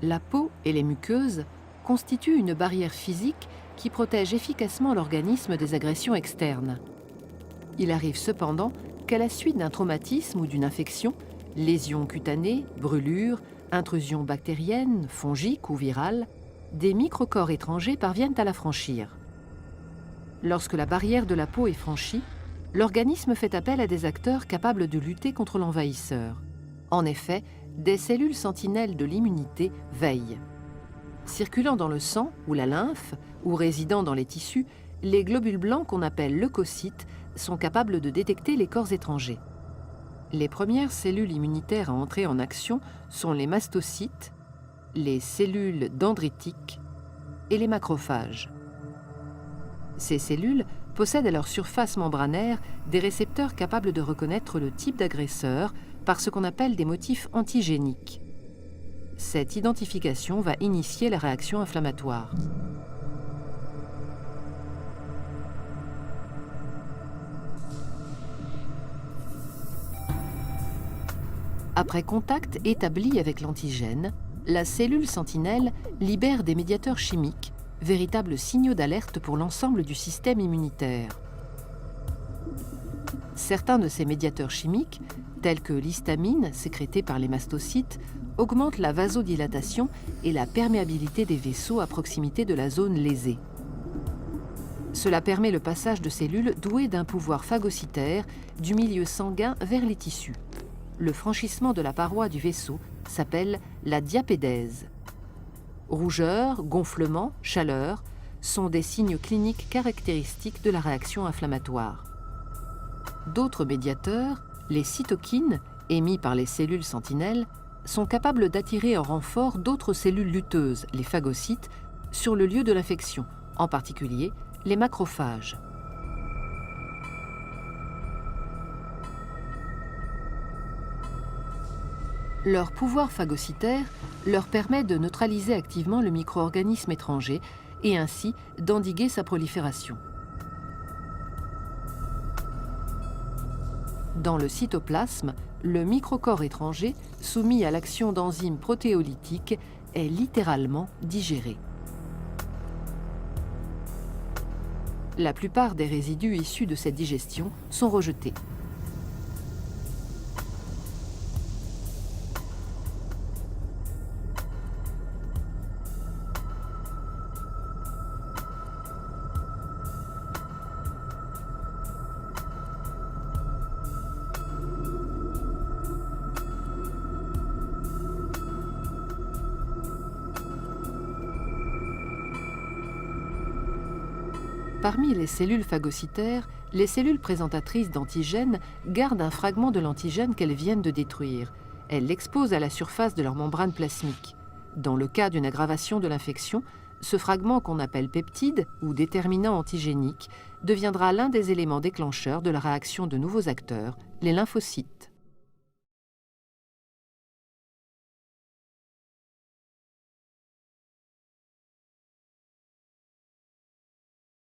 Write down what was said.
La peau et les muqueuses constituent une barrière physique qui protège efficacement l'organisme des agressions externes. Il arrive cependant qu'à la suite d'un traumatisme ou d'une infection, lésions cutanées, brûlures, intrusions bactériennes, fongiques ou virales, des microcorps étrangers parviennent à la franchir. Lorsque la barrière de la peau est franchie, l'organisme fait appel à des acteurs capables de lutter contre l'envahisseur. En effet, des cellules sentinelles de l'immunité veillent. Circulant dans le sang ou la lymphe, ou résidant dans les tissus, les globules blancs qu'on appelle leucocytes sont capables de détecter les corps étrangers. Les premières cellules immunitaires à entrer en action sont les mastocytes, les cellules dendritiques et les macrophages. Ces cellules possèdent à leur surface membranaire des récepteurs capables de reconnaître le type d'agresseur par ce qu'on appelle des motifs antigéniques. Cette identification va initier la réaction inflammatoire. Après contact établi avec l'antigène, la cellule sentinelle libère des médiateurs chimiques, véritables signaux d'alerte pour l'ensemble du système immunitaire. Certains de ces médiateurs chimiques, tels que l'histamine sécrétée par les mastocytes, augmentent la vasodilatation et la perméabilité des vaisseaux à proximité de la zone lésée. Cela permet le passage de cellules douées d'un pouvoir phagocytaire du milieu sanguin vers les tissus. Le franchissement de la paroi du vaisseau s'appelle la diapédèse. Rougeur, gonflement, chaleur sont des signes cliniques caractéristiques de la réaction inflammatoire. D'autres médiateurs, les cytokines, émis par les cellules sentinelles, sont capables d'attirer en renfort d'autres cellules lutteuses, les phagocytes, sur le lieu de l'infection, en particulier les macrophages. Leur pouvoir phagocytaire leur permet de neutraliser activement le micro-organisme étranger et ainsi d'endiguer sa prolifération. Dans le cytoplasme, le microcorps étranger, soumis à l'action d'enzymes protéolytiques, est littéralement digéré. La plupart des résidus issus de cette digestion sont rejetés. Parmi les cellules phagocytaires, les cellules présentatrices d'antigènes gardent un fragment de l'antigène qu'elles viennent de détruire. Elles l'exposent à la surface de leur membrane plasmique. Dans le cas d'une aggravation de l'infection, ce fragment qu'on appelle peptide ou déterminant antigénique deviendra l'un des éléments déclencheurs de la réaction de nouveaux acteurs, les lymphocytes.